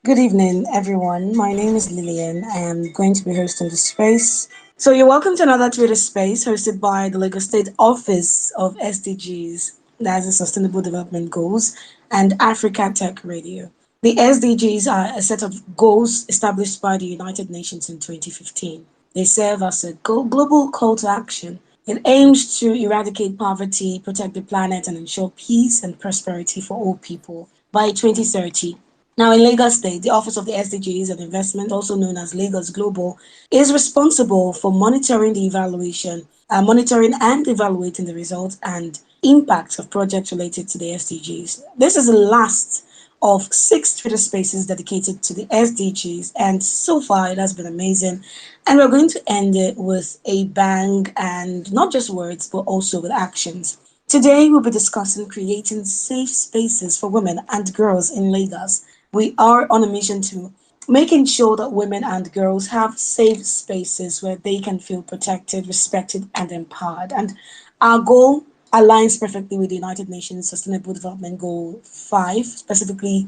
Good evening, everyone. My name is Lillian. I am going to be hosting the space. So, you're welcome to another Twitter space hosted by the Lagos State Office of SDGs, that's the Sustainable Development Goals, and Africa Tech Radio. The SDGs are a set of goals established by the United Nations in 2015. They serve as a global call to action. It aims to eradicate poverty, protect the planet, and ensure peace and prosperity for all people by 2030. Now, in Lagos State, the Office of the SDGs and Investment, also known as Lagos Global, is responsible for monitoring and evaluating the results and impacts of projects related to the SDGs. This is the last of six Twitter spaces dedicated to the SDGs, and so far it has been amazing. And we're going to end it with a bang and not just words, but also with actions. Today, we'll be discussing creating safe spaces for women and girls in Lagos. We are on a mission to making sure that women and girls have safe spaces where they can feel protected, respected, and empowered. And our goal aligns perfectly with the United Nations Sustainable Development Goal 5, specifically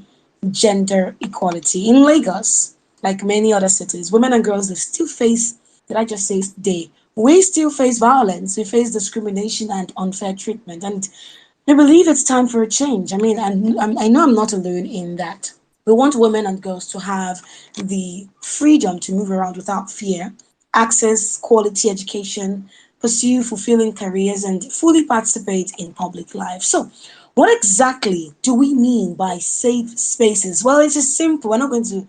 gender equality. In Lagos, like many other cities, women and girls they still face, did I just say they? We still face violence, we face discrimination and unfair treatment. And I believe it's time for a change. I know I'm not alone in that. We want women and girls to have the freedom to move around without fear, access quality education, pursue fulfilling careers, and fully participate in public life. So, what exactly do we mean by safe spaces? Well, it is simple. We're not going to,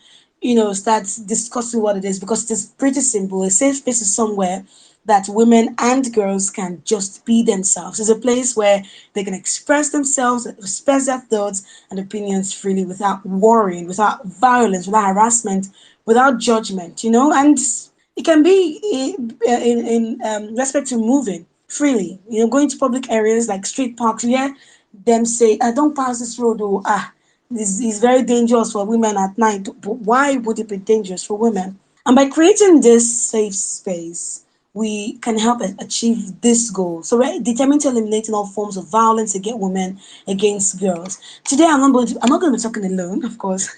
start discussing what it is because it is pretty simple. A safe space is somewhere that women and girls can just be themselves. It's a place where they can express themselves, express their thoughts and opinions freely without worrying, without violence, without harassment, without judgment, and it can be in respect to moving freely, going to public areas like street parks. Yeah, them say, don't pass this road, or this is very dangerous for women at night. But why would it be dangerous for women? And by creating this safe space, we can help achieve this goal. So we're determined to eliminating all forms of violence against women, against girls. Today, I'm not going to be talking alone, of course.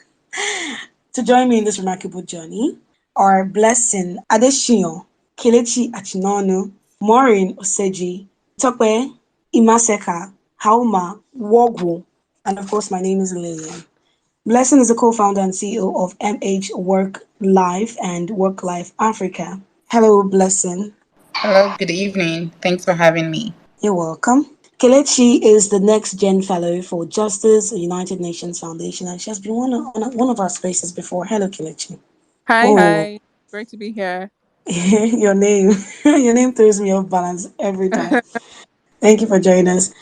To join me in this remarkable journey are Blessing Adeshion, Kelechi Achinonu, Maureen Oseji, Tope Imaseka, Hauma Wogwo, and of course, my name is Lillian. Blessing is the co-founder and CEO of MH Work Life and Work Life Africa. Hello, Blessing. Hello, good evening. Thanks for having me. You're welcome. Kelechi is the Next Gen Fellow for Justice United Nations Foundation, and she has been one of our spaces before. Hello, Kelechi. Hi, Oh, hi. Great to be here. your name, your name throws me off balance every time. Thank you for joining us.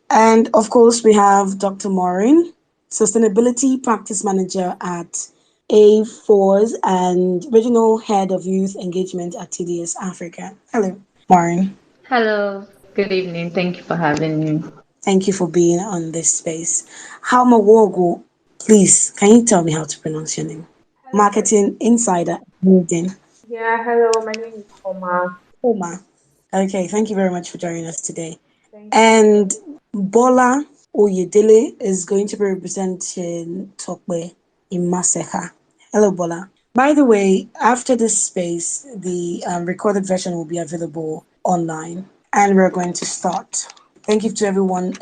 And of course, we have Dr. Maureen, Sustainability Practice Manager at A4s and Regional Head of Youth Engagement at TDS Africa. Hello, Maureen. Hello, good evening. Thank you for having me. Thank you for being on this space. How Mawogo, please, can you tell me how to pronounce your name? Marketing Insider, LinkedIn. Yeah, hello, my name is Homa. Oma. Okay, thank you very much for joining us today. Thank you. And Bola Oyedele is going to be representing Tokwe in Maseka. Hello, Bola. By the way, after this space, the recorded version will be available online, and we're going to start. Thank you to everyone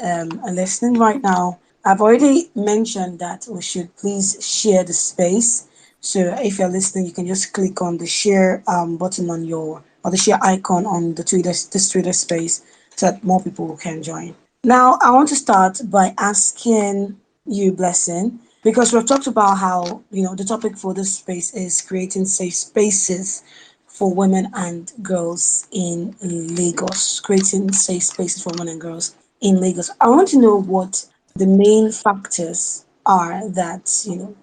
listening right now. I've already mentioned that we should please share the space. So if you're listening, you can just click on the share button on your or the share icon on the Twitter space so that more people can join. Now, I want to start by asking you, Blessing, because we've talked about how, the topic for this space is creating safe spaces for women and girls in Lagos, creating safe spaces for women and girls in Lagos. I want to know what the main factors are that,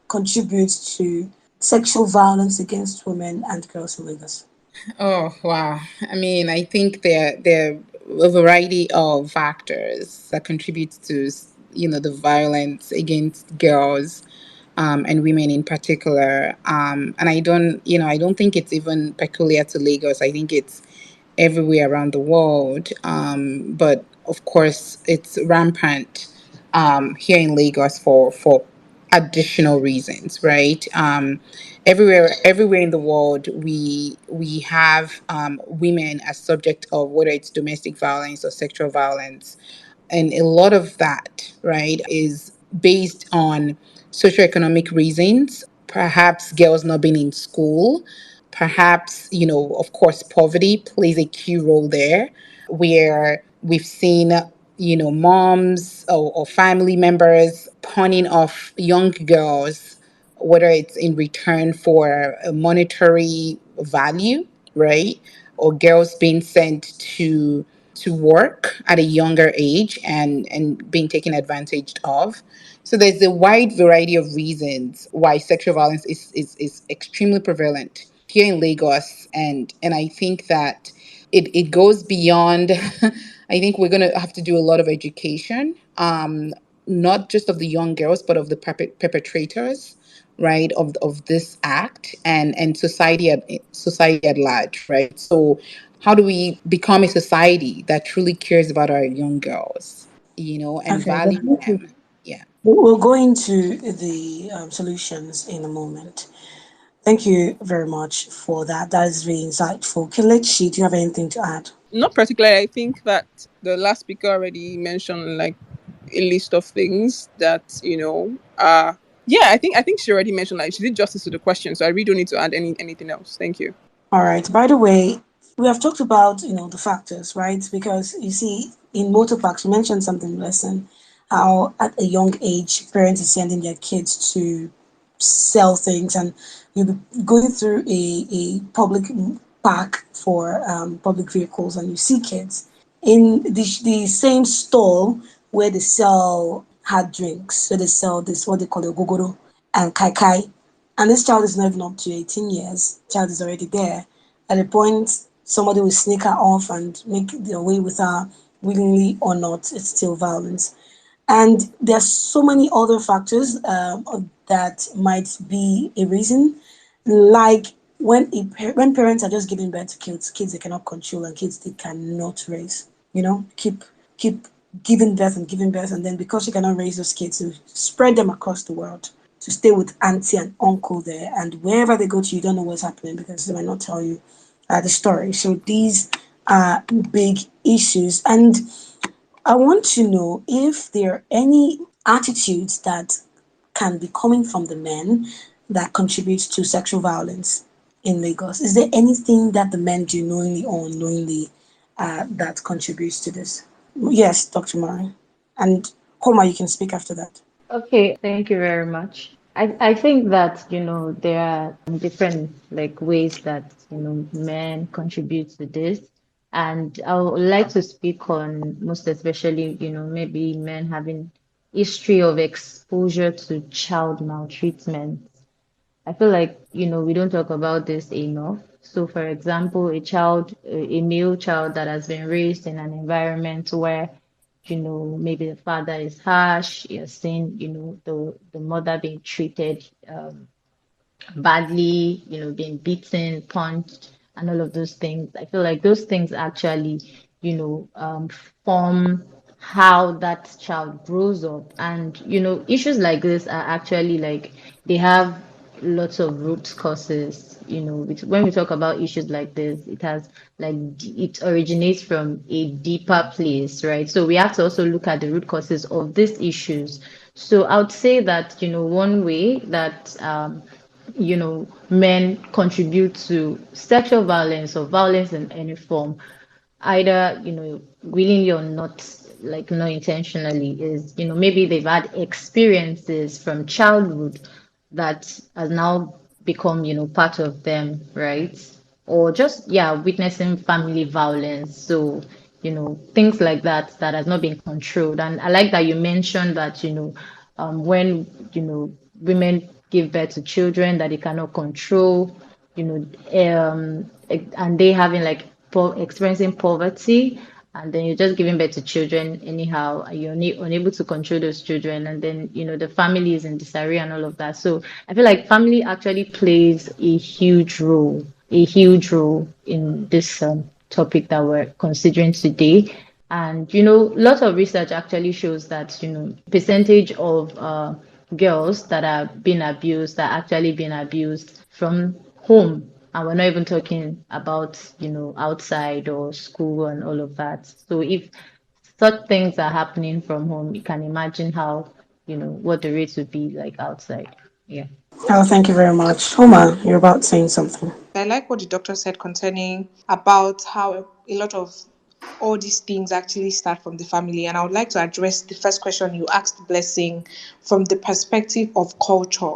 contribute to sexual violence against women and girls in Lagos. Oh, wow. I think there are a variety of factors that contribute to, the violence against girls and women in particular. And I don't think it's even peculiar to Lagos. I think it's everywhere around the world. But of course, it's rampant here in Lagos for additional reasons, right? Everywhere in the world, we have women as subject of whether it's domestic violence or sexual violence, and a lot of that, right, is based on socioeconomic reasons. Perhaps girls not being in school, perhaps, of course, poverty plays a key role there, where we've seen, moms or family members pawning off young girls, whether it's in return for a monetary value, right? Or girls being sent to work at a younger age and being taken advantage of. So there's a wide variety of reasons why sexual violence is extremely prevalent here in Lagos, and I think that it goes beyond. I think we're gonna have to do a lot of education, not just of the young girls, but of the perpetrators, right, of this act, and society at large, right? So how do we become a society that truly cares about our young girls, and Okay, value them? Yeah. we'll go into the solutions in a moment. Thank you very much for that. That is really insightful. Kelechi, do you have anything to add? Not particularly. I think that the last speaker already mentioned like a list of things that yeah, I think she already mentioned, like, she did justice to the question, so I really don't need to add anything else. Thank you. All right. By the way, we have talked about the factors, right? Because you see, in motor parks, you mentioned something, lesson, how at a young age parents are sending their kids to sell things, and you'll be going through a public park for public vehicles, and you see kids in the same stall where they sell hard drinks. So they sell this, what they call a gogoro and kai kai, and this child is not even up to 18 years. Child is already there. At a point, somebody will sneak her off and make their way with her, willingly or not. It's still violence. And there's so many other factors that might be a reason, like when parents are just giving birth to kids they cannot control, and kids they cannot raise. Keep giving birth, and then because you cannot raise those kids, you spread them across the world to stay with auntie and uncle there, and wherever they go to, you don't know what's happening because they might not tell you the story. So these are big issues, and I want to know if there are any attitudes that can be coming from the men that contributes to sexual violence in Lagos. Is there anything that the men do knowingly or unknowingly that contributes to this? Yes, Dr. Murray. And Koma, you can speak after that. Okay, thank you very much. I think that, there are different like ways that, men contribute to this. And I would like to speak on most especially, maybe men having history of exposure to child maltreatment. I feel like, we don't talk about this enough. So, for example, a male child that has been raised in an environment where, maybe the father is harsh, you're seeing, the mother being treated badly, being beaten, punched, and all of those things. I feel like those things actually, form how that child grows up. And, issues like this are actually like they have lots of root causes. When we talk about issues like this, it has it originates from a deeper place, right? So we have to also look at the root causes of these issues. So I would say that, one way that men contribute to sexual violence or violence in any form, either, willingly or not, like not intentionally, is, maybe they've had experiences from childhood that has now become, part of them, right? Or just, yeah, witnessing family violence. So, things like that that has not been controlled. And I like that you mentioned that, when, women give birth to children that they cannot control, and they having like experiencing poverty, and then you're just giving birth to children anyhow, and you're unable to control those children, and then the family is in disarray and all of that. So I feel like family actually plays a huge role in this topic that we're considering today. And lots of research actually shows that percentage of girls that are being abused are actually being abused from home. And we're not even talking about, outside or school and all of that. So if such things are happening from home, you can imagine how, what the rates would be like outside. Yeah. Oh, thank you very much. Homa, you're about saying something. I like what the doctor said concerning about how a lot of all these things actually start from the family. And I would like to address the first question you asked, Blessing, from the perspective of culture.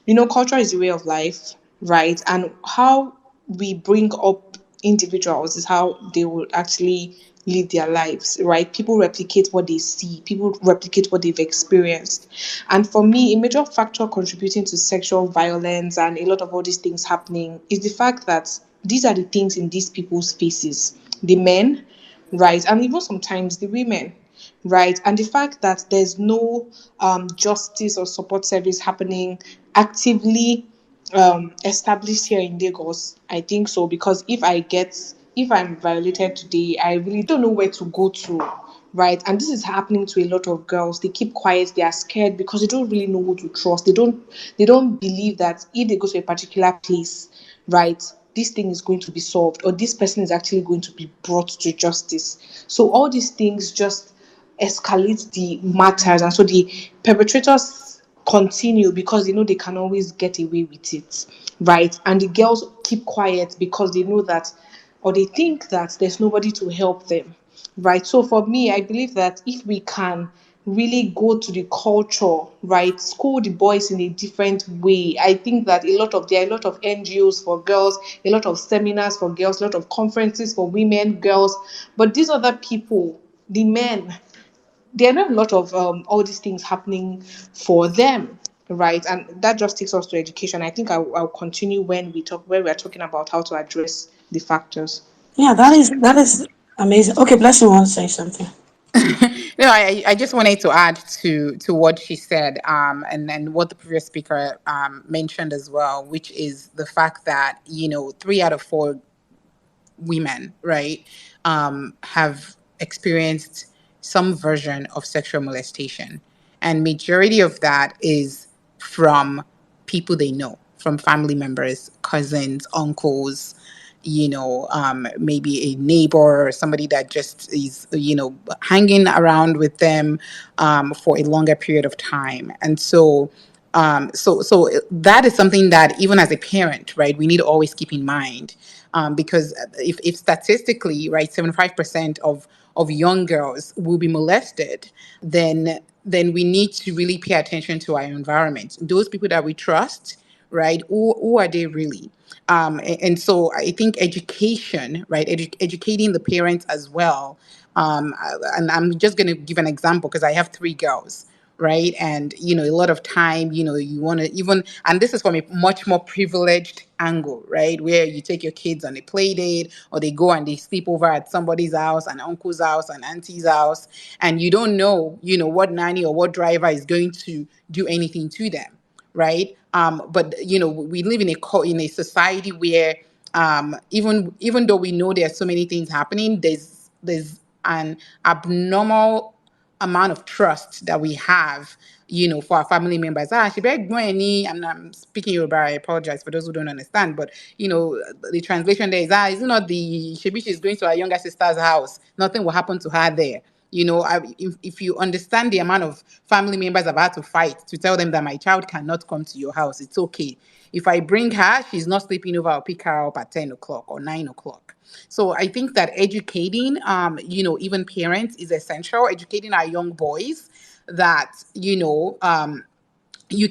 You know, culture is a way of life, right? And how we bring up individuals is how they will actually live their lives, right? People replicate what they see, people replicate what they've experienced. And for me, a major factor contributing to sexual violence and a lot of all these things happening is the fact that these are the things in these people's faces. The men, right? And even sometimes the women, right? And the fact that there's no justice or support service happening actively established here in Lagos, I think so. Because if I'm violated today, I really don't know where to go to, right? And this is happening to a lot of girls. They keep quiet, they are scared because they don't really know who to trust. They don't believe that if they go to a particular place, right, this thing is going to be solved, or this person is actually going to be brought to justice. So all these things just escalate the matters, and so the perpetrators continue because they know they can always get away with it, right? And the girls keep quiet because they know that, or they think that there's nobody to help them, right? So for me, I believe that if we can really go to the culture, right, school the boys in a different way, I think that there are a lot of NGOs for girls, a lot of seminars for girls, a lot of conferences for women, girls, but these other people, the men, there are not a lot of all these things happening for them, right? And that just takes us to education. I think I'll continue when we are talking about how to address the factors. Yeah, that is amazing. Okay, Blessing wants to say something. No, I just wanted to add to what she said, and what the previous speaker mentioned as well, which is the fact that, 3 out of 4 women, right, have experienced some version of sexual molestation, and majority of that is from people they know, from family members, cousins, uncles, maybe a neighbor or somebody that just is, hanging around with them for a longer period of time. And so that is something that even as a parent, right, we need to always keep in mind, because if statistically, right, 75% of young girls will be molested, then we need to really pay attention to our environment. Those people that we trust, right? Who are they really? And so I think education, right? Educating the parents as well. And I'm just going to give an example because I have 3 girls, right? And, a lot of time, you want to even, and this is from a much more privileged angle, right? Where you take your kids on a play date, or they go and they sleep over at somebody's house, an uncle's house, an auntie's house, and you don't know, what nanny or what driver is going to do anything to them, right? But we live in a society where, even though we know there's so many things happening, there's an abnormal amount of trust that we have, for our family members. She better go any, I'm speaking Yoruba, I apologize for those who don't understand, but the translation there is it not the Shebi she's going to her younger sister's house, nothing will happen to her there. If you understand the amount of family members I've had to fight to tell them that my child cannot come to your house, it's okay. If I bring her, she's not sleeping over, I'll pick her up at 10 o'clock or 9 o'clock. So I think that educating, even parents is essential, educating our young boys that, you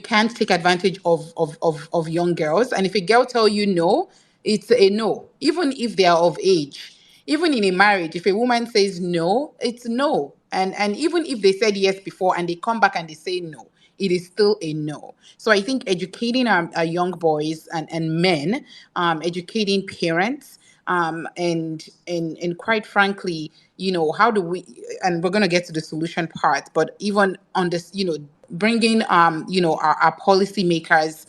can't take advantage of young girls. And if a girl tell you no, it's a no, even if they are of age. Even in a marriage, if a woman says no, it's no. And even if they said yes before and they come back and they say no, it is still a no. So I think educating our young boys and men, educating parents, and quite frankly, how do we, and we're going to get to the solution part, but even on this, bringing our policy makers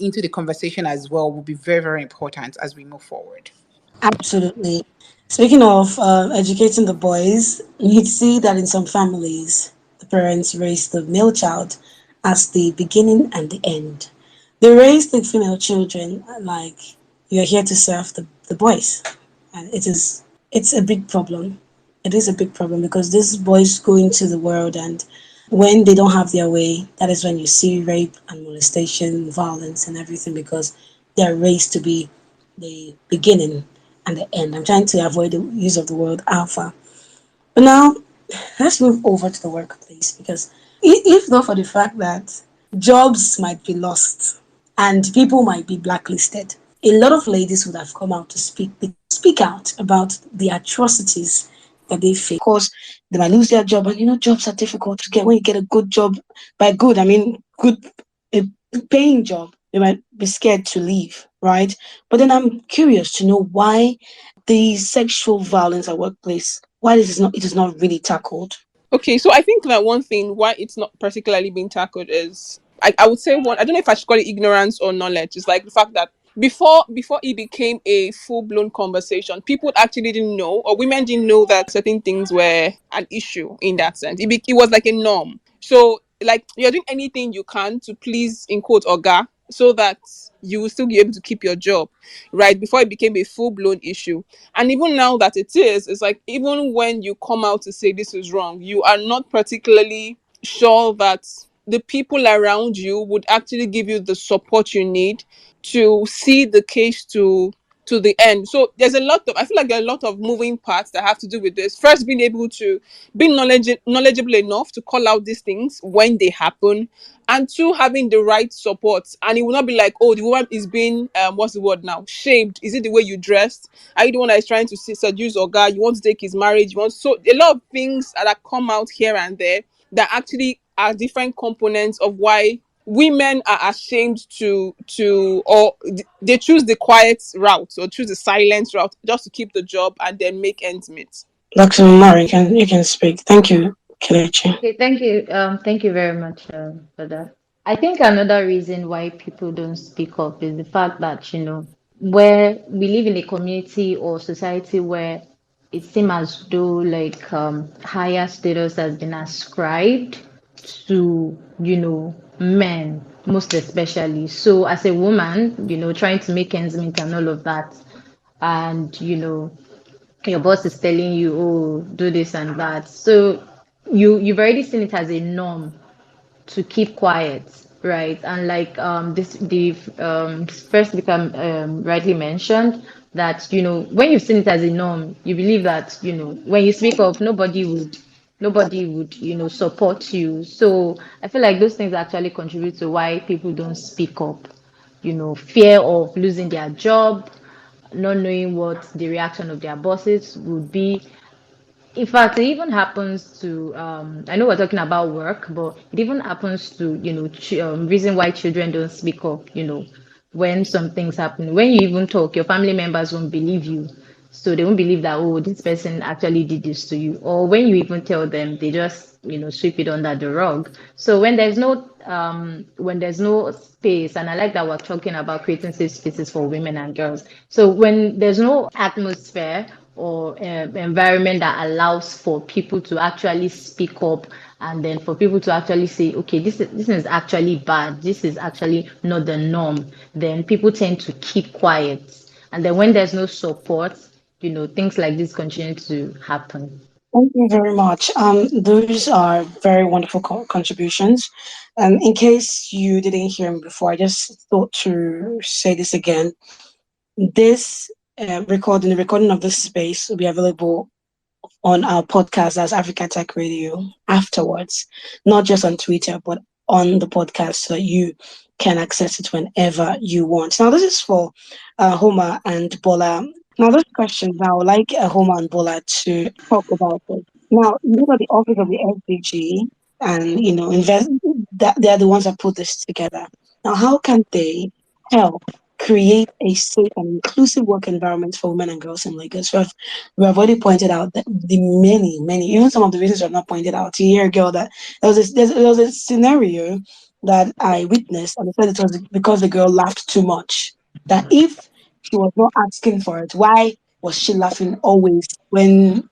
into the conversation as well will be very, very important as we move forward. Absolutely. Speaking of educating the boys, you see that in some families, the parents raise the male child as the beginning and the end. They raise the female children like you're here to serve the boys. And it's a big problem. It is a big problem because these boys go into the world, and when they don't have their way, that is when you see rape and molestation, violence and everything, because they're raised to be the beginning and the end. I'm trying to avoid the use of the word alpha. But now let's move over to the workplace, because if not for the fact that jobs might be lost and people might be blacklisted, a lot of ladies would have come out to speak out about the atrocities that they face. Of course, they might lose their job, and jobs are difficult to get. When you get a good job, by good I mean good, a paying job, they might be scared to leave, right? But then I'm curious to know why the sexual violence at workplace, why it is not really tackled. Okay, so I think that one thing why it's not particularly being tackled is I would say one, I don't know if I should call it ignorance or knowledge. It's like the fact that before it became a full blown conversation, people actually didn't know, or women didn't know, that certain things were an issue in that sense. It was like a norm. So like you're doing anything you can to please, in quote, Oga, so that you will still be able to keep your job, right? Before it became a full blown issue. And even now that it is, it's like even when you come out to say this is wrong, you are not particularly sure that the people around you would actually give you the support you need to see the case to the end. So I feel like there are a lot of moving parts that have to do with this. First, being able to be knowledgeable enough to call out these things when they happen, and two, having the right support. And it will not be like, oh, the woman is being what's the word now, shamed. Is it the way you dressed? Are you the one that is trying to seduce or guy? You want to take his marriage? You want, so a lot of things that come out here and there that actually are different components of why women are ashamed they choose the quiet route or choose the silent route just to keep the job and then make ends meet. Dr. Umar, you can speak. Thank you, Kelechi. Okay, thank you. Thank you very much for that. I think another reason why people don't speak up is the fact that, where we live in a community or society where it seems as though like higher status has been ascribed to, men, most especially. So as a woman, trying to make ends meet and all of that, and your boss is telling you, oh, do this and that. So you've already seen it as a norm to keep quiet, right? And like this the first speaker rightly mentioned that when you've seen it as a norm, you believe that when you speak up, nobody would support you. So I feel like those things actually contribute to why people don't speak up. Fear of losing their job, not knowing what the reaction of their bosses would be. In fact, it even happens to, I know we're talking about work, but it even happens to, reason why children don't speak up, when some things happen. When you even talk, your family members won't believe you. So they won't believe that, oh, this person actually did this to you. Or when you even tell them, they just, sweep it under the rug. So when there's no space, and I like that we're talking about creating safe spaces for women and girls. So when there's no atmosphere or environment that allows for people to actually speak up, and then for people to actually say, okay, this is actually bad, this is actually not the norm, then people tend to keep quiet. And then when there's no support, things like this continue to happen. Thank you very much. Those are very wonderful contributions. In case you didn't hear me before, I just thought to say this again. This the recording of this space will be available on our podcast as Africa Tech Radio afterwards, not just on Twitter, but on the podcast so that you can access it whenever you want. Now, this is for Homa and Bola. Now, this question, I would like Homa and Bola to talk about it. Now, look at the office of the SDG, and invest that they're the ones that put this together. Now, how can they help create a safe and inclusive work environment for women and girls in Lagos? We have already pointed out that the many, even some of the reasons we have not pointed out. You hear a girl that there was a scenario that I witnessed, and I said it was because the girl laughed too much. That if she was not asking for it, why was she laughing always when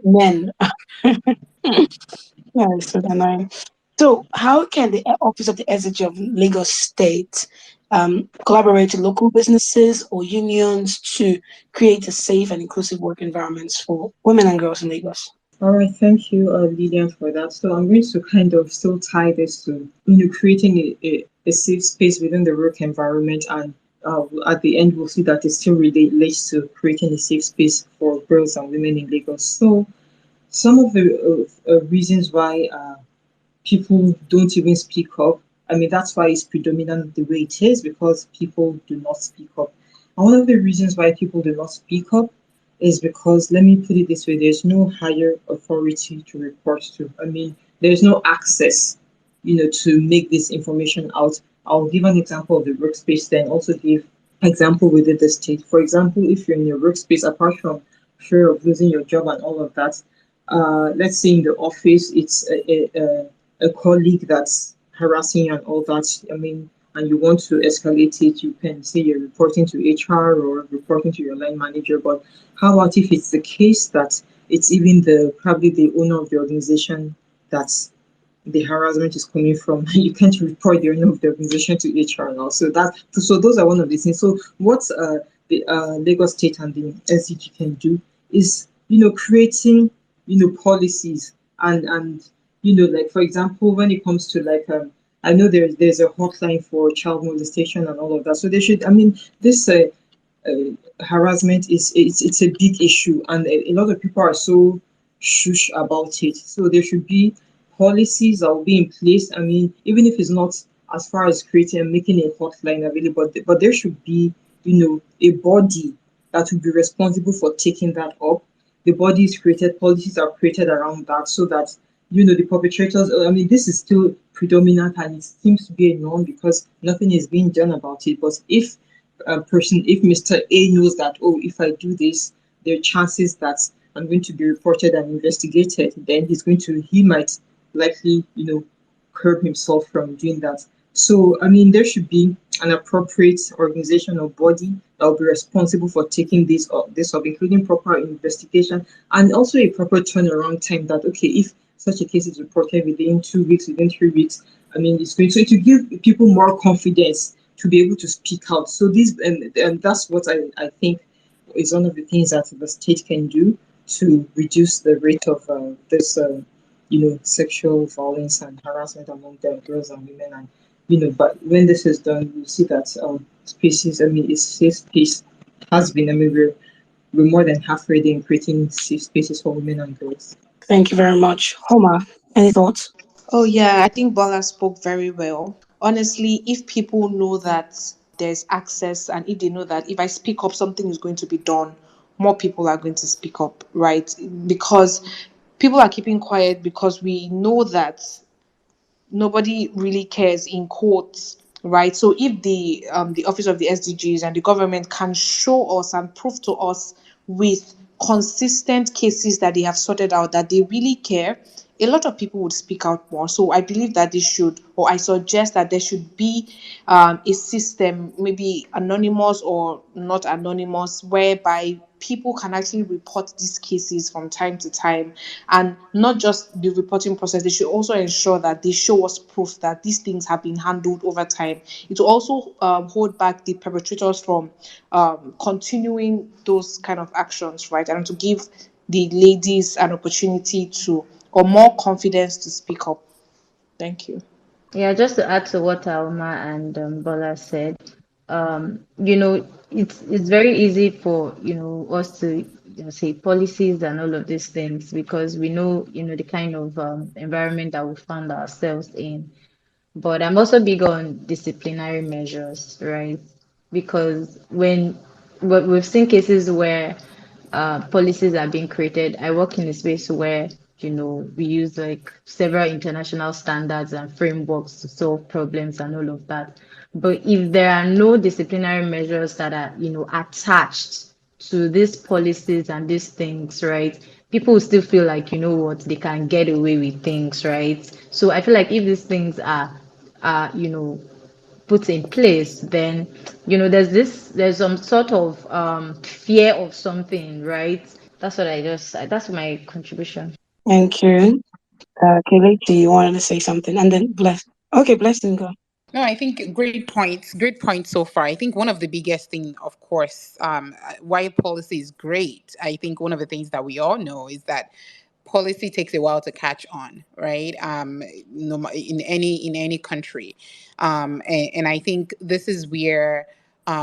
men? Yeah, it's so annoying. So, how can the Office of the SDG of Lagos State collaborate with local businesses or unions to create a safe and inclusive work environments for women and girls in Lagos? All right, thank you, Lillian, for that. So I'm going to kind of still tie this to creating a safe space within the work environment, and at the end we'll see that it still relates to creating a safe space for girls and women in Lagos. So some of the reasons why people don't even speak up. I mean, that's why it's predominant the way it is, because people do not speak up. And one of the reasons why people do not speak up is because, let me put it this way, there's no higher authority to report to. I mean, there's no access, to make this information out. I'll give an example of the workspace, then also give example within the state. For example, if you're in your workspace, apart from fear of losing your job and all of that, let's say in the office, it's a colleague that's harassing you and all that. I mean, and you want to escalate it, you can say you're reporting to HR or reporting to your line manager. But how about if it's the case that it's even the probably the owner of the organization that's the harassment is coming from? You can't report the owner of the organization to HR now. So those are one of the things. So what the Lagos State and the SDG can do is creating policies and like for example when it comes to like I know there's a hotline for child molestation and all of that. So they should. I mean, this harassment it's a big issue, and a lot of people are so shush about it. So there should be policies that will be in place. I mean, even if it's not as far as creating and making a hotline available, but there should be a body that will be responsible for taking that up. The body is created, policies are created around that, so that the perpetrators. I mean, this is still predominant, and it seems to be a norm because nothing is being done about it. But if if Mr. A knows that, oh, if I do this, there are chances that I'm going to be reported and investigated, then he might likely, curb himself from doing that. So, I mean, there should be an appropriate organization or body that will be responsible for taking this up, including proper investigation and also a proper turnaround time that, okay, if such a case is reported within 2 weeks, within 3 weeks, I mean, it's going to give people more confidence to be able to speak out. So and that's what I think is one of the things that the state can do to reduce the rate of this, sexual violence and harassment among the girls and women. And but when this is done, you see that spaces. I mean, it's safe space has been. I mean, we're more than halfway there in creating safe spaces for women and girls. Thank you very much. Homa, any thoughts? Oh, yeah, I think Bola spoke very well. Honestly, if people know that there's access and if they know that if I speak up, something is going to be done, more people are going to speak up, right? Because people are keeping quiet because we know that nobody really cares in courts, right? So if the office of the SDGs and the government can show us and prove to us with consistent cases that they have sorted out that they really care, a lot of people would speak out more. So I believe that this should, or I suggest that there should be a system, maybe anonymous or not anonymous, whereby people can actually report these cases from time to time, and not just the reporting process. They should also ensure that they show us proof that these things have been handled over time. It will also hold back the perpetrators from continuing those kind of actions, right? And to give the ladies an opportunity to, or more confidence to speak up. Thank you. Yeah, just to add to what Alma and Bola said, it's very easy for us to say policies and all of these things because we know the kind of environment that we found ourselves in. But I'm also big on disciplinary measures, right? Because but we've seen cases where policies are being created. I work in a space where, we use like several international standards and frameworks to solve problems and all of that. But if there are no disciplinary measures that are, attached to these policies and these things, right? People will still feel like, they can get away with things, right? So I feel like if these things are put in place, then there's some sort of fear of something, right? That's my contribution. Thank you. Kelechi, you wanted to say something, and then bless. Okay, blessing go. No, I think great points. Great points so far. I think one of the biggest thing, of course, why policy is great. I think one of the things that we all know is that policy takes a while to catch on, right? No, in any country, and I think this is where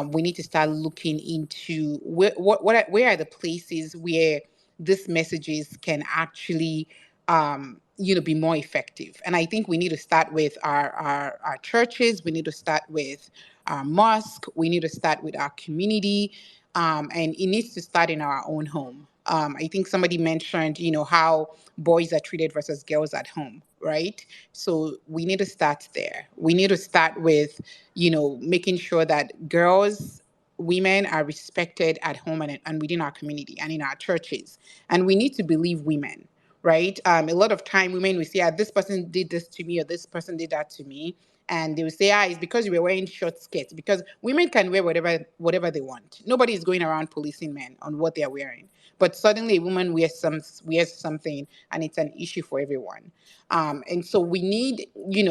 we need to start looking into where are the places where these messages can actually be more effective. And I think we need to start with our churches. We need to start with our mosque. We need to start with our community, and it needs to start in our own home. I think somebody mentioned, how boys are treated versus girls at home, right? So we need to start there. We need to start with, making sure that girls, women are respected at home and within our community and in our churches. And we need to believe women, right? A lot of time women will say, this person did this to me or this person did that to me. And they will say, it's because you were wearing short skirts. Because women can wear whatever they want. Nobody is going around policing men on what they're wearing. But suddenly a woman wears something and it's an issue for everyone. And so we need, we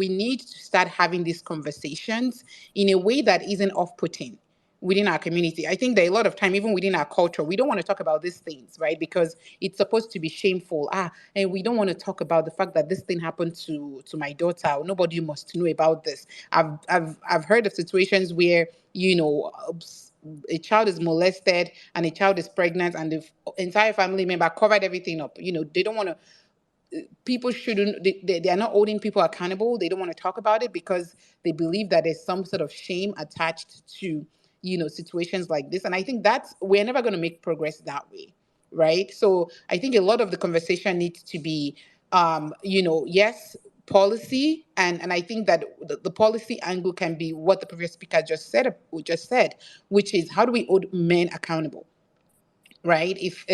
need to start having these conversations in a way that isn't off-putting within our community. I think that a lot of time, even within our culture, we don't want to talk about these things, right? Because it's supposed to be shameful. And we don't want to talk about the fact that this thing happened to my daughter. Nobody must know about this. I've heard of situations where, a child is molested and a child is pregnant and the entire family member covered everything up. They don't want to, people shouldn't, they are not holding people accountable. They don't want to talk about it because they believe that there's some sort of shame attached to situations like this. And I think that's, we're never going to make progress that way, right? So I think a lot of the conversation needs to be yes, policy, and I think that the policy angle can be what the previous speaker just said, which is how do we hold men accountable, right? If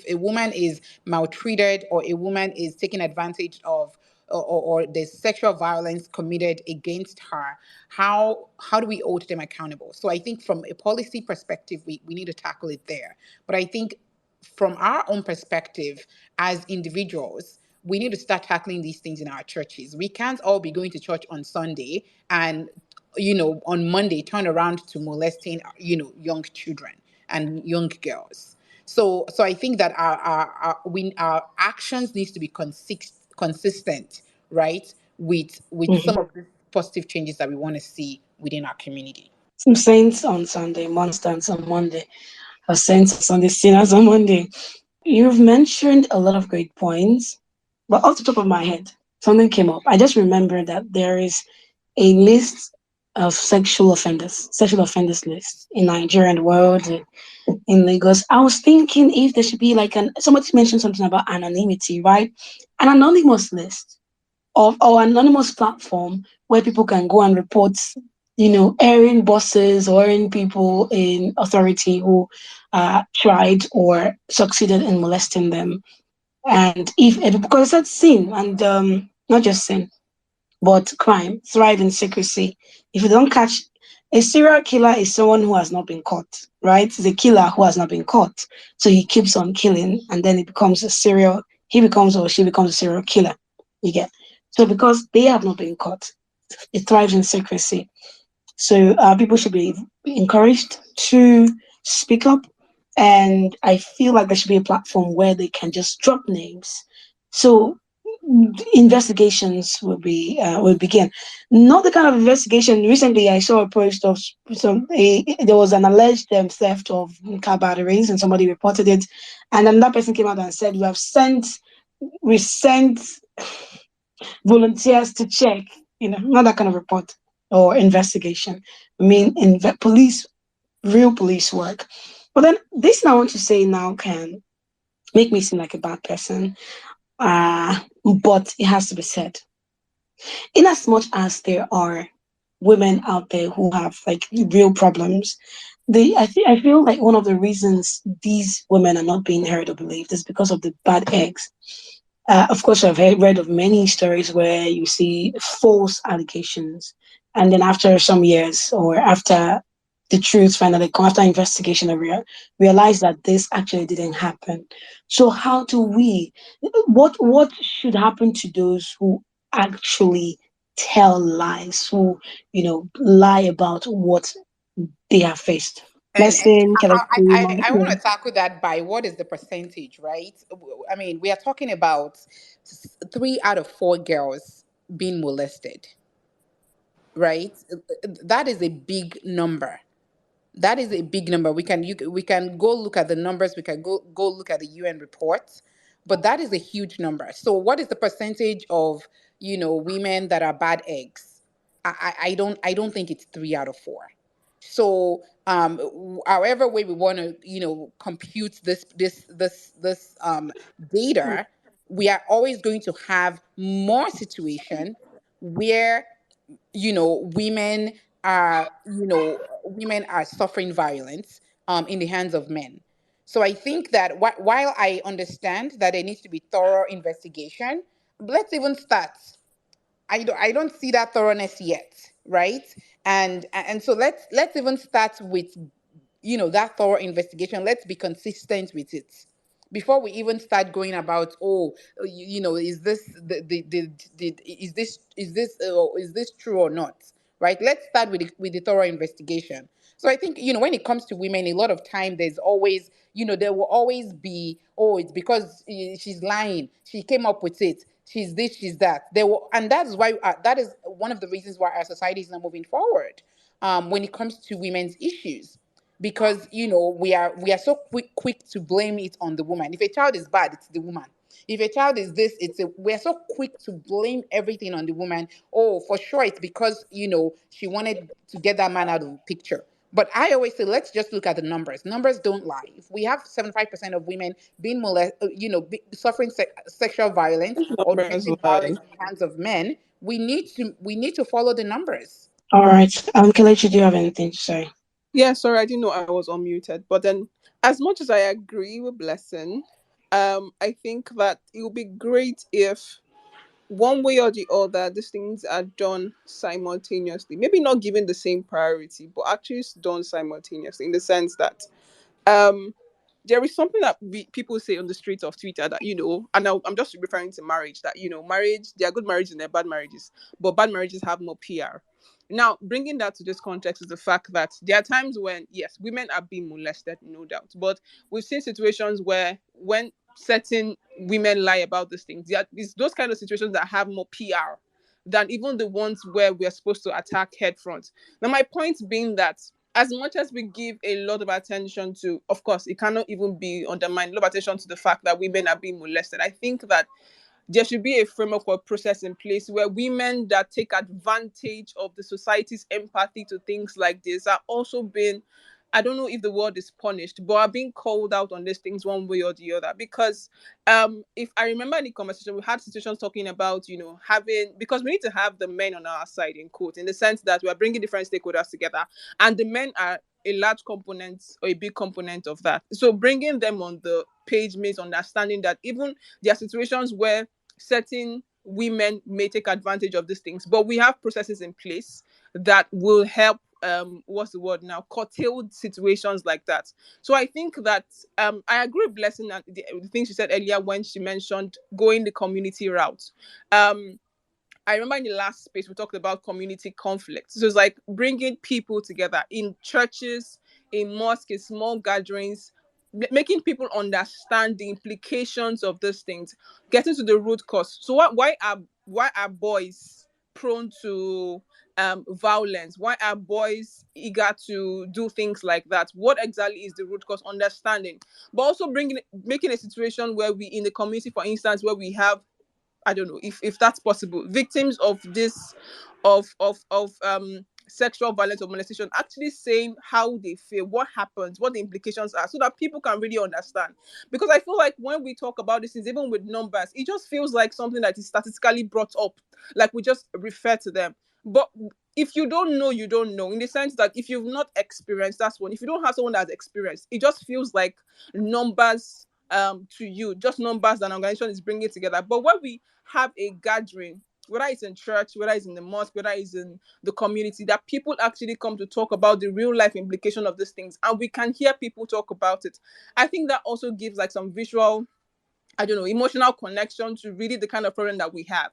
a woman is maltreated or a woman is taken advantage of, or there's sexual violence committed against her, how do we hold them accountable? So I think from a policy perspective, we need to tackle it there. But I think from our own perspective as individuals, we need to start tackling these things in our churches. We can't all be going to church on Sunday and on Monday turn around to molesting young children and young girls. So I think that our actions needs to be consistent, right, with Mhm. some of the positive changes that we want to see within our community. Some saints on Sunday, monsters on Monday, or saints on Sunday, sinners on Monday. You've mentioned a lot of great points, but off the top of my head, something came up. I just remembered that there is a list of sexual offenders list in Nigeria and the world, in Lagos. I was thinking if there should be like somebody mentioned something about anonymity, right? An anonymous list of or anonymous platform where people can go and report, erring bosses or erring people in authority who tried or succeeded in molesting them. And because that's sin, and not just sin, but crime, thrive in secrecy. If you don't catch a serial killer is someone who has not been caught, right? It's a killer who has not been caught. So he keeps on killing and then he becomes or she becomes a serial killer. You get. So because they have not been caught, it thrives in secrecy. So people should be encouraged to speak up. And I feel like there should be a platform where they can just drop names. So investigations will begin. Not the kind of investigation. Recently, I saw a post of there was an alleged theft of car batteries, and somebody reported it, and then that person came out and said, we sent volunteers to check." Not that kind of report or investigation. I mean, real police work. But then this I want to say now can make me seem like a bad person. But it has to be said. In as much as there are women out there who have like real problems, I feel like one of the reasons these women are not being heard or believed is because of the bad eggs. Of course, I've read of many stories where you see false allegations, and then after some years or after the truth finally come after investigation and realize that this actually didn't happen. So how do we, what should happen to those who actually tell lies, who, lie about what they have faced? And Blessing, Kelechi, I want yeah. to tackle that by what is the percentage, right? I mean, we are talking about 3 out of 4 girls being molested, right? That is a big number. That is a big number. We can go look at the numbers. We can go look at the UN reports, but that is a huge number. So, what is the percentage of women that are bad eggs? I don't think it's 3 out of 4. So, however way we want to compute this data, we are always going to have more situation where women are women are suffering violence in the hands of men. So I think that while I understand that there needs to be thorough investigation, let's even start. I don't see that thoroughness yet, right? And so let's even start with that thorough investigation. Let's be consistent with it before we even start going about, oh, is this is this true or not, right? Let's start with the thorough investigation. So I think when it comes to women, a lot of time there's always, there will always be, oh, it's because she's lying, she came up with it, she's this, she's that. And that is why that is one of the reasons why our society is not moving forward when it comes to women's issues, because we are so quick to blame it on the woman. If a child is bad, it's the woman. If a child is this, we're so quick to blame everything on the woman. Oh, for sure it's because she wanted to get that man out of the picture. But I always say, let's just look at the numbers. Numbers don't lie. If we have 75% of women being molested, suffering sexual violence or Numbers domestic lie. violence in the hands of men, we need to follow the numbers. All right. Kelechi, do you have anything to say? Yeah, sorry, I didn't know I was unmuted. But then, as much as I agree with Blessing, I think that it would be great if one way or the other, these things are done simultaneously. Maybe not given the same priority, but actually done simultaneously in the sense that um there is something that people say on the streets of Twitter that, and I'm just referring to marriage, that, marriage, there are good marriages and there are bad marriages, but bad marriages have more PR. Now, bringing that to this context is the fact that there are times when, yes, women are being molested, no doubt, but we've seen situations where when certain women lie about these things, it's those kind of situations that have more PR than even the ones where we are supposed to attack head front. Now, my point being that as much as we give a lot of attention to, of course, it cannot even be undermined, a lot of attention to the fact that women are being molested. I think that there should be a framework or process in place where women that take advantage of the society's empathy to things like this are also being, I don't know if the word is punished, but are being called out on these things one way or the other. Because if I remember in the conversation, we had situations talking about, having, because we need to have the men on our side, in quote, in the sense that we are bringing different stakeholders together, and the men are a large component or a big component of that. So bringing them on the page means understanding that even there are situations where certain women may take advantage of these things, but we have processes in place that will help what's the word now, curtailed situations like that. So I think that I agree with Blessing and the things she said earlier when she mentioned going the community route. um I remember in the last space we talked about community conflict. So it's like bringing people together in churches, in mosques, in small gatherings, making people understand the implications of these things, getting to the root cause. So why are boys prone to violence? Why are boys eager to do things like that? What exactly is the root cause? Understanding, but also making a situation where we in the community, for instance, where we have, I don't know if that's possible, victims of this, of sexual violence or molestation, actually saying how they feel, what happens, what the implications are, so that people can really understand. Because I feel like when we talk about these things, even with numbers, it just feels like something that is statistically brought up, like we just refer to them. But if you don't know, you don't know, in the sense that if you've not experienced, that's one. If you don't have someone that's experienced, it just feels like numbers to you, just numbers that an organization is bringing together. But when we have a gathering whether it's in church, whether it's in the mosque, whether it's in the community, that people actually come to talk about the real life implication of these things, and we can hear people talk about it. I think that also gives like some visual, I don't know, emotional connection to really the kind of problem that we have.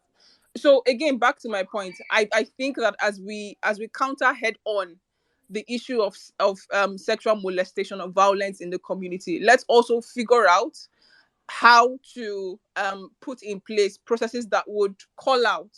So again, back to my point, I think that as we counter head on the issue of sexual molestation or violence in the community, let's also figure out how to put in place processes that would call out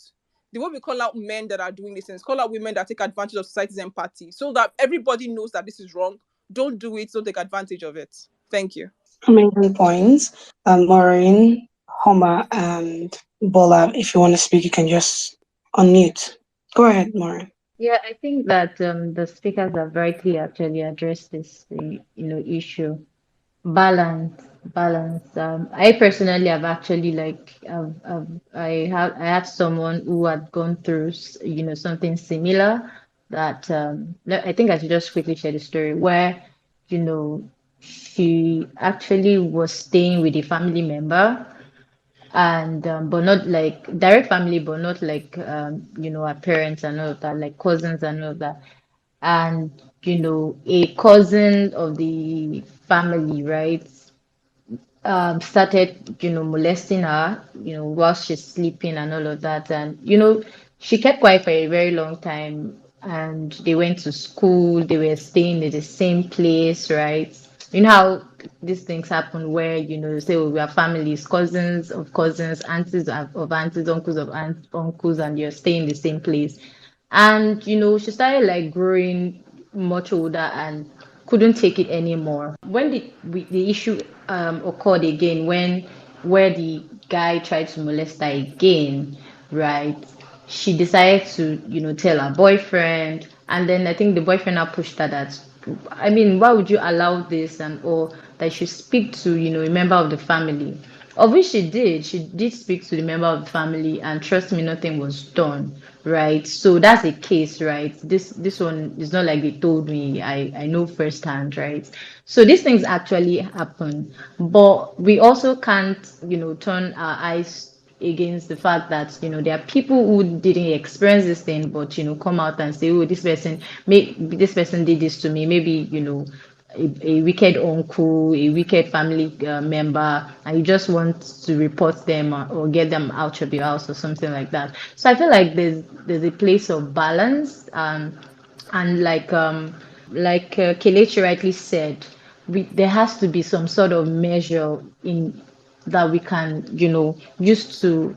the way we call out men that are doing these things, call out women that take advantage of society's empathy, so that everybody knows that this is wrong. Don't do it. Don't take advantage of it. Thank you. Amazing points. Maureen, Homa, and Bola, if you want to speak, you can just unmute. Go ahead, Maureen. Yeah, I think that the speakers have rightly actually addressed this, issue. Balance, balance. I personally have actually I had someone who had gone through, something similar. That I think I should just quickly share the story where, you know, she actually was staying with a family member, and but not like direct family, but not like her parents and all of that, like cousins and all of that. And a cousin of the family, right, started, molesting her, while she's sleeping and all of that. And, she kept quiet for a very long time. And they went to school, they were staying in the same place, right? You know how these things happen where, they say, oh, we are families, cousins of cousins, aunties of aunties, uncles of uncles, and you're staying in the same place. And, she started like growing much older and couldn't take it anymore. When the issue occurred again, where the guy tried to molest her again, right? She decided to, tell her boyfriend, and then I think the boyfriend now pushed her that, I mean, why would you allow this, and or that she speak to, a member of the family. Of which she did. She did speak to the member of the family, and trust me, nothing was done. Right. So that's a case, right? This one is not like they told me. I know firsthand, right? So these things actually happen. But we also can't, turn our eyes against the fact that, there are people who didn't experience this thing, but come out and say, oh, this person did this to me. Maybe, a wicked uncle, a wicked family member, and you just want to report them, or get them out of your house or something like that. So I feel like there's a place of balance, and like Kelechi rightly said, there has to be some sort of measure in that we can, use to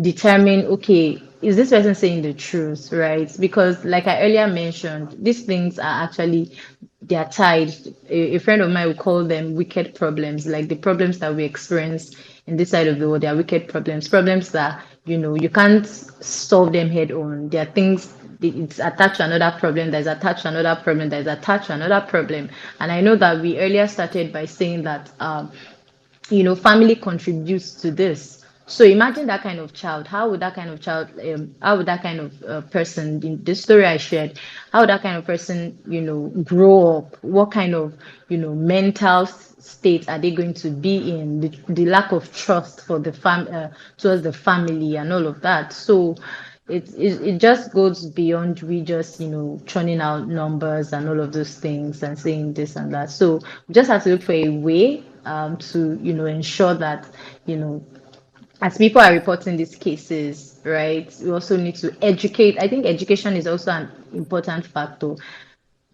determine, okay, is this person saying the truth, right? Because like I earlier mentioned, these things are actually, they are tied. A friend of mine would call them wicked problems, like the problems that we experience in this side of the world. They are wicked problems, problems that, you can't solve them head on. There are things, it's attached to another problem, there's attached to another problem, there's attached to another problem. And I know that we earlier started by saying that family contributes to this. So imagine that kind of child. How would that kind of person, in the story I shared, how would that kind of person, grow up? What kind of, mental state are they going to be in? The lack of trust for towards the family and all of that. So it just goes beyond we just churning out numbers and all of those things and saying this and that. So we just have to look for a way to ensure that as people are reporting these cases, right, we also need to educate. I think education is also an important factor.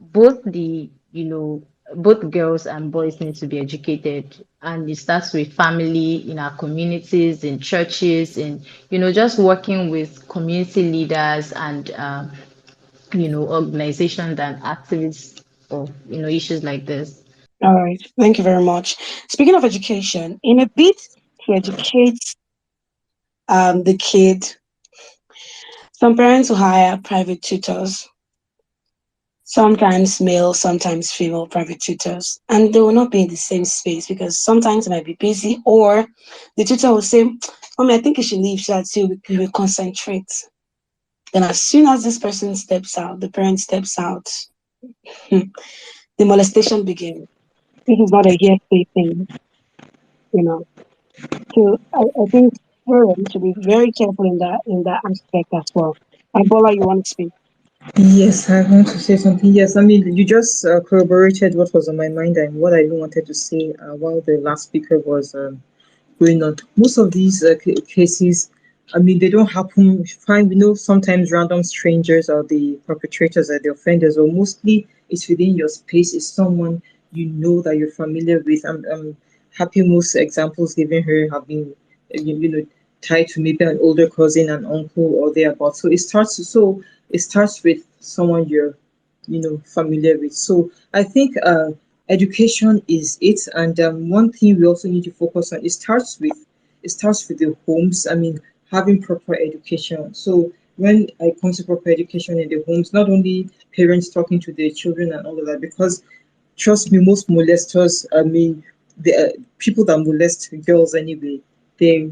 Both both girls and boys need to be educated, and it starts with family, in our communities, in churches, in just working with community leaders and organizations and activists of issues like this. All right. Thank you very much. Speaking of education, in a bid to educate the kid, some parents will hire private tutors, sometimes male, sometimes female private tutors, and they will not be in the same space because sometimes they might be busy, or the tutor will say, Mommy, I think you should leave so that you will concentrate. Then, as soon as this person steps out, the parent steps out, the molestation begins. This is not a hearsay thing, you know. So I think parents should be very careful in that aspect as well. And Bola, you want to speak? Yes, I want to say something. Yes, I mean, you just corroborated what was on my mind and what I even wanted to say while the last speaker was going on. Most of these cases, I mean, they don't happen. Fine, we know sometimes random strangers are the perpetrators, are the offenders, or mostly it's within your space. It's someone you know that you're familiar with. I'm happy most examples given here have been, you know, tied to maybe an older cousin, an uncle, or thereabout. So it starts with someone you're, familiar with. So I think education is it, and one thing we also need to focus on. It starts with the homes. I mean, having proper education. So when it comes to proper education in the homes, not only parents talking to their children and all of that, because trust me, most molesters, I mean, the people that molest girls anyway, they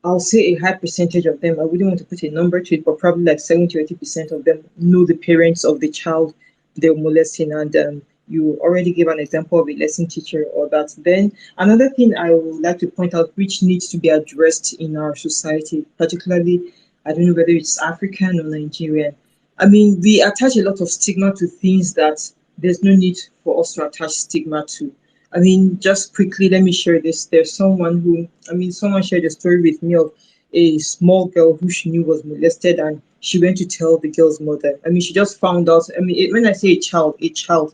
I'll say a high percentage of them, I wouldn't want to put a number to it, but probably like 70 to 80% of them know the parents of the child they're molesting. And you already gave an example of a lesson teacher or that. Then another thing I would like to point out, which needs to be addressed in our society, particularly, I don't know whether it's African or Nigerian. I mean, we attach a lot of stigma to things that there's no need for us to attach stigma to. I mean, just quickly, let me share this. There's someone who, I mean, someone shared a story with me of a small girl who she knew was molested, and she went to tell the girl's mother. I mean, she just found out. I mean, when I say a child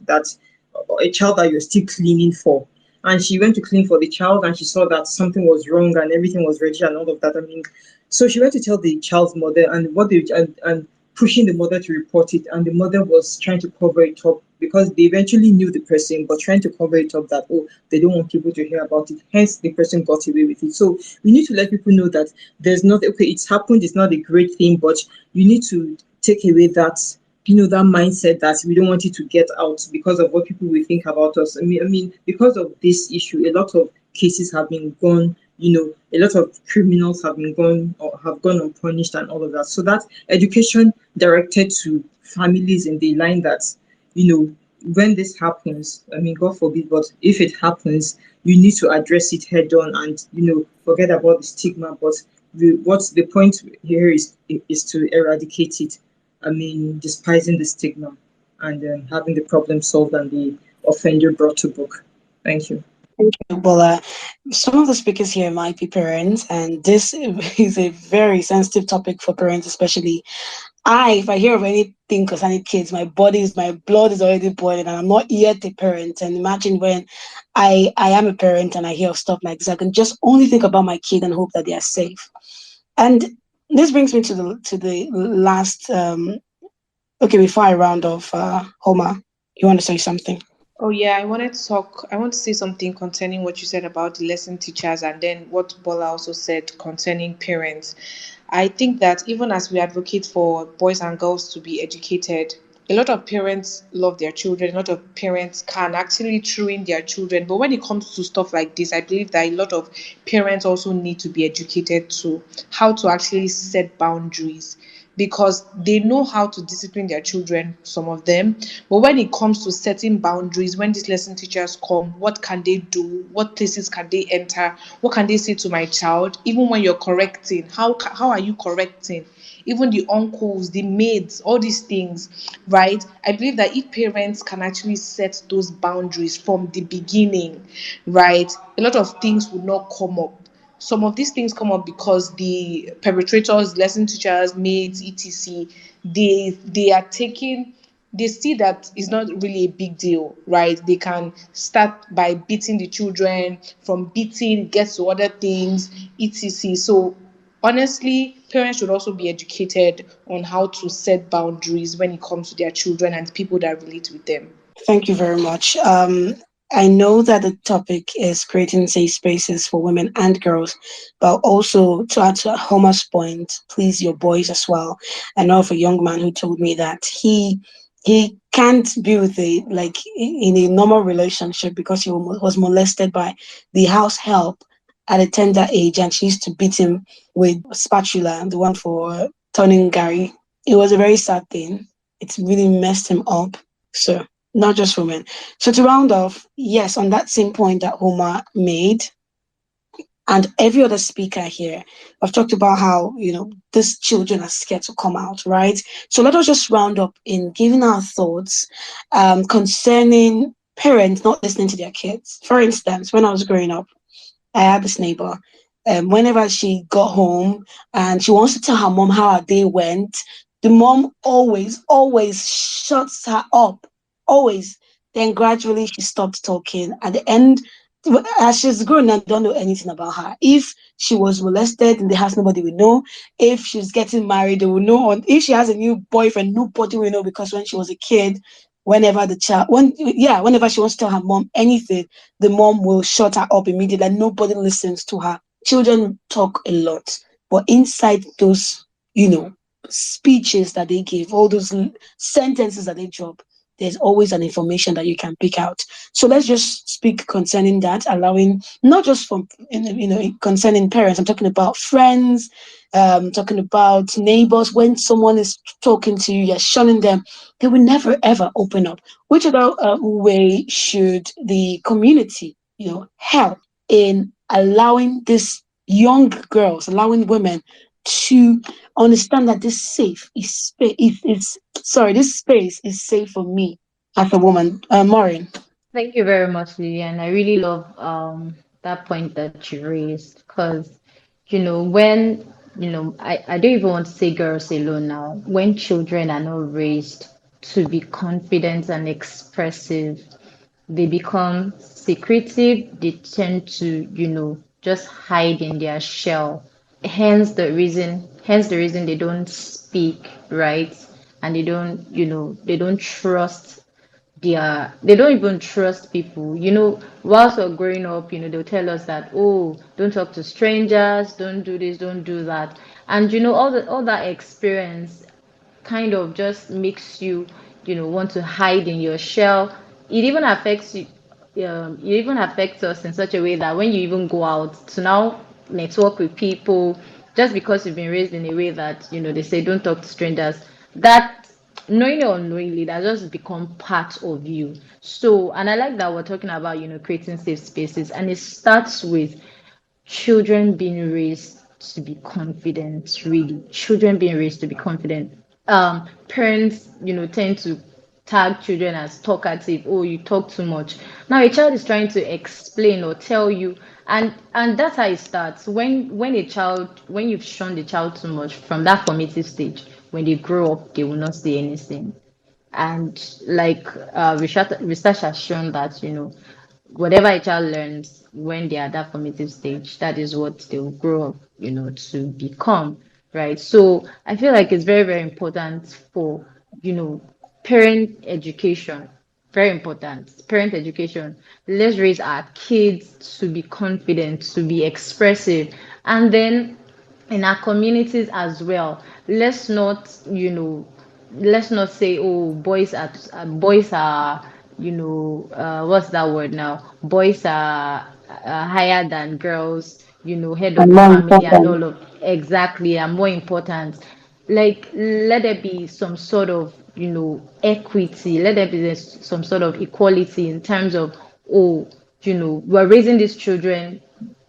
that you're still cleaning for. And she went to clean for the child, and she saw that something was wrong and everything was ready and all of that. I mean, so she went to tell the child's mother, and and pushing the mother to report it, and the mother was trying to cover it up because they eventually knew the person, but trying to cover it up that, oh, they don't want people to hear about it. Hence, the person got away with it. So we need to let people know that there's not, okay, it's happened, it's not a great thing, but you need to take away that mindset that we don't want it to get out because of what people will think about us. I mean, because of this issue, a lot of cases have been gone. A lot of criminals have been gone or have gone unpunished and all of that. So that education directed to families in the line that, you know, when this happens, I mean, God forbid, but if it happens, you need to address it head on and, forget about the stigma. But what's the point here is to eradicate it. I mean, despising the stigma and having the problem solved and the offender brought to book. Thank you. Thank you, Bola. Some of the speakers here might be parents, and this is a very sensitive topic for parents, especially. If I hear of anything concerning kids, my blood is already boiling, and I'm not yet a parent. And imagine when I am a parent and I hear of stuff like this, I can just only think about my kid and hope that they are safe. And this brings me to the last. Okay, before I round off, Homer, you want to say something? Oh yeah, I want to say something concerning what you said about the lesson teachers and then what Bola also said concerning parents. I think that even as we advocate for boys and girls to be educated, a lot of parents love their children, a lot of parents can actually train their children. But when it comes to stuff like this, I believe that a lot of parents also need to be educated to how to actually set boundaries because they know how to discipline their children, some of them. But when it comes to setting boundaries, when these lesson teachers come, what can they do? What places can they enter? What can they say to my child? Even when you're correcting, how are you correcting? Even the uncles, the maids, all these things, right? I believe that if parents can actually set those boundaries from the beginning, right, a lot of things would not come up. Some of these things come up because the perpetrators, lesson teachers, maids, etc., they are taking, they see that it's not really a big deal, right? They can start by beating the children, from beating it gets to other things, etc. So honestly, parents should also be educated on how to set boundaries when it comes to their children and people that relate with them. Thank you very much. I know that the topic is creating safe spaces for women and girls, but also to add to Homer's point, please your boys as well. I know of a young man who told me that he can't be with in a normal relationship because he was molested by the house help at a tender age, and she used to beat him with a spatula, the one for turning gari. It was a very sad thing. It's really messed him up. So not just women. So to round off, yes, on that same point that Homer made, and every other speaker here, I've talked about how, these children are scared to come out, right? So let us just round up in giving our thoughts concerning parents not listening to their kids. For instance, when I was growing up, I had this neighbor. Whenever she got home and she wants to tell her mom how her day went, the mom always shuts her up. Always. Then gradually she stopped talking. At the end, as she's grown up, don't know anything about her. If she was molested in the house, nobody will know. If she's getting married, they will know. If she has a new boyfriend, nobody will know, because when she was a kid, whenever she wants to tell her mom anything, the mom will shut her up immediately and nobody listens to her. Children talk a lot, but inside those, speeches that they give, all those sentences that they drop, there's always an information that you can pick out. So let's just speak concerning that, allowing not just from concerning parents. I'm talking about friends, talking about neighbors. When someone is talking to you, you're shunning them, they will never ever open up. Which other way should the community, help in allowing these young girls, allowing women to understand that this space is safe for me as a woman. Maureen. Thank you very much, Lillian. I really love that point that you raised because, when, I don't even want to say girls alone now. When children are not raised to be confident and expressive, they become secretive, they tend to, just hide in their shell. Hence the reason they don't speak, right? And they don't trust they don't even trust people. Whilst we're growing up, they'll tell us that, oh, don't talk to strangers, don't do this, don't do that. And all that experience kind of just makes you, want to hide in your shell. It even affects you. It even affects us in such a way that when you even go out to now network with people, just because you've been raised in a way that they say don't talk to strangers, that knowingly or unknowingly that just become part of you. So, and I like that we're talking about creating safe spaces, and it starts with children being raised to be confident, really. Children being raised to be confident. Parents, tend to tag children as talkative. Oh, you talk too much. Now a child is trying to explain or tell you, and that's how it starts. When you've shown the child too much from that formative stage, when they grow up, they will not say anything. And like research has shown that whatever a child learns when they are at that formative stage, that is what they will grow up, to become, right? So I feel like it's very, very important for, you know, parent education. Very important. Parent education. Let's raise our kids to be confident, to be expressive, and then in our communities as well. Let's not say, oh, boys are what's that word now, boys are higher than girls, head of And the more family and important, all of, exactly, are more important. Like, let there be some sort of equity, let there be some sort of equality in terms of, oh, we're raising these children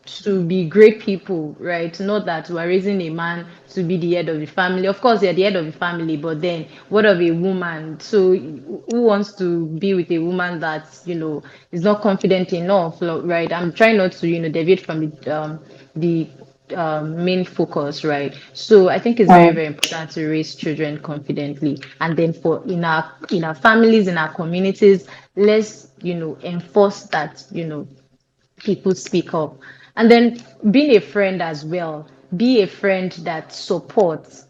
to be great people, right? Not that we're raising a man to be the head of the family. Of course, they're the head of the family, but then what of a woman? So who wants to be with a woman that, is not confident enough, right? I'm trying not to, deviate from the main focus, right? So I think it's very, uh, very important to raise children confidently. And then for in our families, in our communities, let's, enforce that, people speak up. And then being a friend as well, be a friend that supports,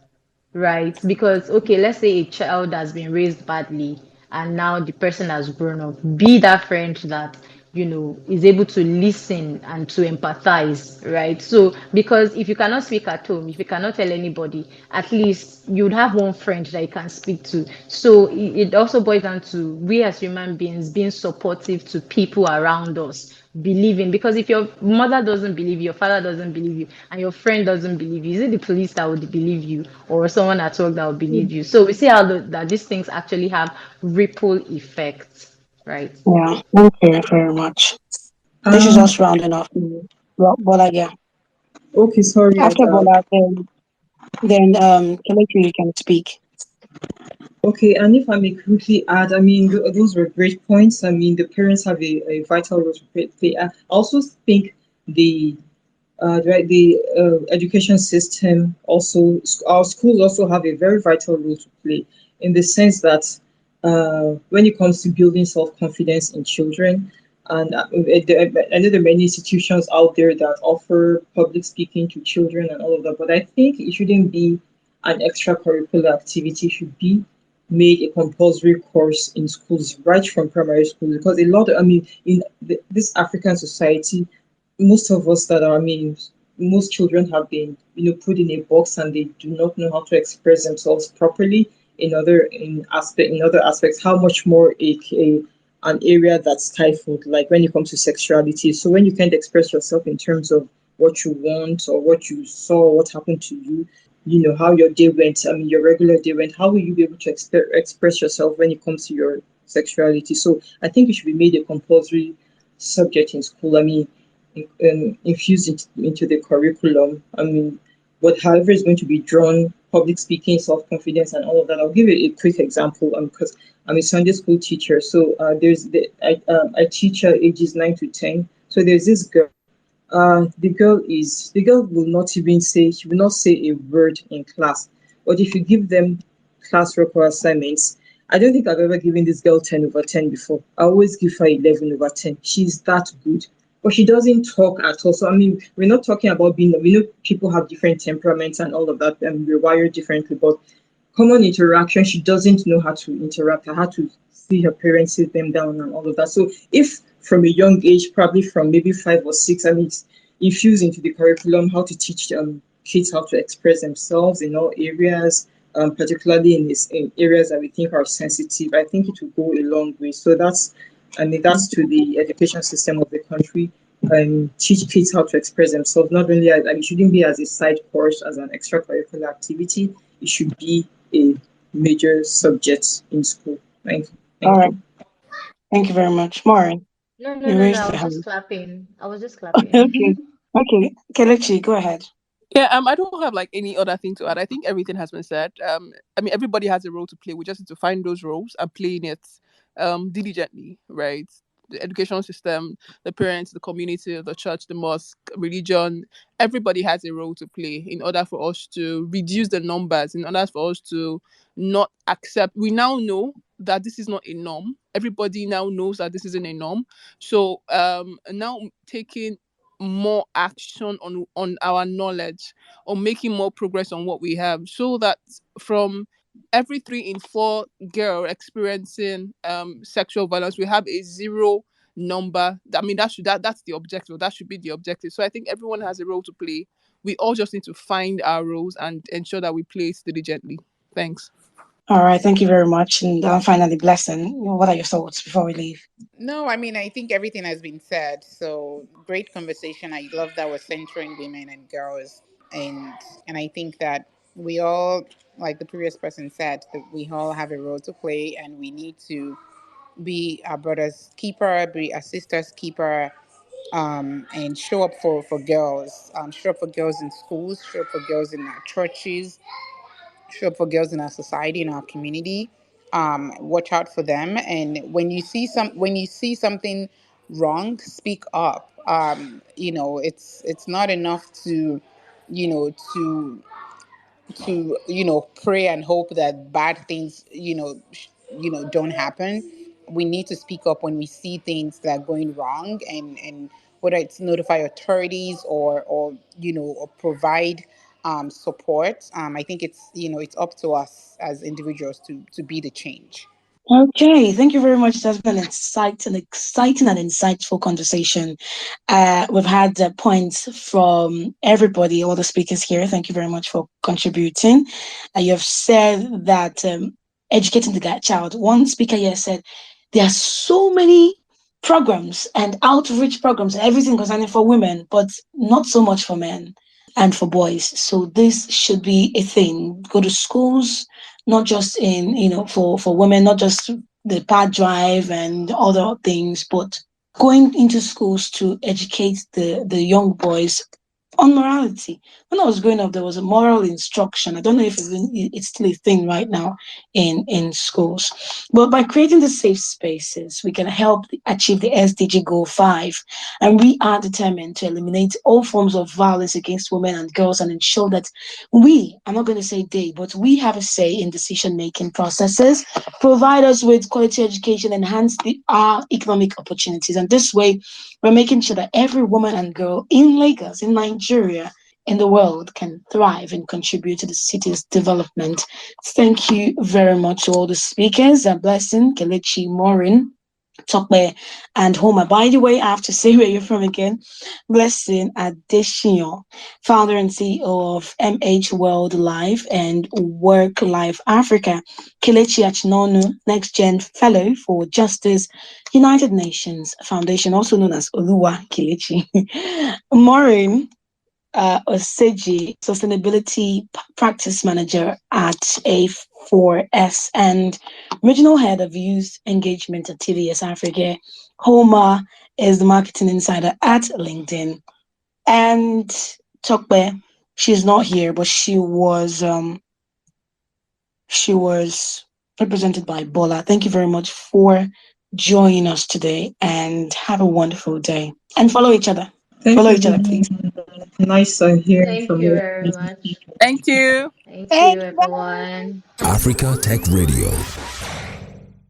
right? Because, okay, let's say a child has been raised badly and now the person has grown up. Be that friend that, is able to listen and to empathize, right? So, because if you cannot speak at home, if you cannot tell anybody, at least you would have one friend that you can speak to. So, it also boils down to we as human beings being supportive to people around us, believing, because if your mother doesn't believe you, your father doesn't believe you, and your friend doesn't believe you, is it the police that would believe you or someone at work that would believe you? So we see how that these things actually have ripple effects, right? yeah, thank you very much. This is Um, us rounding off. Well, yeah. Okay, sorry. After Bola, then Kelechi, you can speak. Okay, and if I may quickly add, I mean, those were great points. I mean, the parents have a vital role to play. I also think the education system also, our schools also have a very vital role to play in the sense that when it comes to building self-confidence in children, and I know there are many institutions out there that offer public speaking to children and all of that, but I think it shouldn't be an extracurricular activity. It should be made a compulsory course in schools right from primary school, because a lot of, I mean, in this African society, most of us that are, I mean, most children have been, put in a box, and they do not know how to express themselves properly in other aspects. How much more an area that's stifled, like when it comes to sexuality. So when you can't express yourself in terms of what you want or what you saw, what happened to you, how your day went. I mean, your regular day went. How will you be able to express yourself when it comes to your sexuality? So I think it should be made a compulsory subject in school. I mean, infused into the curriculum. I mean, but however is going to be drawn, public speaking, self confidence, and all of that. I'll give you a quick example because I'm a Sunday school teacher. So I teach ages 9 to 10. So there's this girl. The girl will not even say, she will not say a word in class. But if you give them classwork or assignments, I don't think I've ever given this girl 10 over 10 before. I always give her 11 over 10. She's that good. But she doesn't talk at all. So, I mean, we're not talking about being, we know people have different temperaments and all of that, and we're wired differently. But common interaction, she doesn't know how to interact. I had to see her parents sit them down and all of that. So if from a young age, probably from maybe 5 or 6, I mean, it's infused into the curriculum how to teach kids how to express themselves in all areas, particularly in areas that we think are sensitive. I think it will go a long way. So I mean, that's to the education system of the country. Teach kids how to express themselves. Not only it shouldn't be as a side course, as an extracurricular activity. It should be a major subject in school. Thank you. All Thank right. you. Thank you very much. Maureen, No, no, you no, no. raised I your was just hand. clapping. I was just clapping. Okay. Okay. Kelechi, go ahead. Yeah, I don't have like any other thing to add. I think everything has been said. I mean, everybody has a role to play. We just need to find those roles and playing it diligently, right? The education system, the parents, the community, the church, the mosque, religion, everybody has a role to play in order for us to reduce the numbers, in order for us to not accept. We now know that this is not a norm. Everybody now knows that this isn't a norm. So now taking more action on our knowledge, or making more progress on what we have, so that from every 3 in 4 girl experiencing sexual violence, we have a zero number. I mean, that's the objective. That should be the objective. So I think everyone has a role to play. We all just need to find our roles and ensure that we play it diligently. Thanks. All right. Thank you very much. And finally, Blessing, what are your thoughts before we leave? No, I mean, I think everything has been said. So great conversation. I love that we're centering women and girls, and I think that we all, like the previous person said, that we all have a role to play, and we need to be our brother's keeper, be our sister's keeper, and show up for girls. Show up for girls in schools. Show up for girls in our churches. Show up for girls in our society, in our community. Watch out for them, and when you see something wrong, speak up. It's not enough to, you know, pray and hope that bad things, don't happen. We need to speak up when we see things that are going wrong, and whether it's notify authorities, or provide support. I think it's up to us as individuals to be the change. Okay, thank you very much. It has been an exciting and insightful conversation. We've had points from everybody, all the speakers here. Thank you very much for contributing. You have said that educating the child. One speaker here said there are so many programs and outreach programs, everything concerning for women, but not so much for men and for boys. So this should be a thing. Go to schools, not just in, for women, not just the pad drive and other things, but going into schools to educate the young boys on morality. When I was growing up, there was a moral instruction. I don't know if it's still a thing right now in schools. But by creating the safe spaces, we can help achieve the SDG Goal 5. And we are determined to eliminate all forms of violence against women and girls and ensure that I'm not going to say they, but we have a say in decision-making processes, provide us with quality education, enhance our economic opportunities. And this way, we're making sure that every woman and girl in Lagos, in Nigeria, in the world can thrive and contribute to the city's development. Thank you very much to all the speakers. A blessing, Kelechi, Maureen, Tokwe, and Homa. By the way, I have to say where you're from again. Blessing Adesina, founder and CEO of MH World Life and Work Life Africa. Kelechi Achinonu, Next Gen Fellow for Justice, United Nations Foundation, also known as Oluwa Kelechi. Maureen Oseji, Sustainability Practice Manager at A4S and Regional Head of Youth Engagement at TVS Africa. Homa is the Marketing Insider at LinkedIn. And Tokbe, she's not here, but she was represented by Bola. Thank you very much for joining us today and have a wonderful day. And follow each other. Thank Follow you, each other, please. everyone. Nice hearing Thank from you you. very much. Thank you. Thank you, Thank you. everyone. Africa Tech Radio.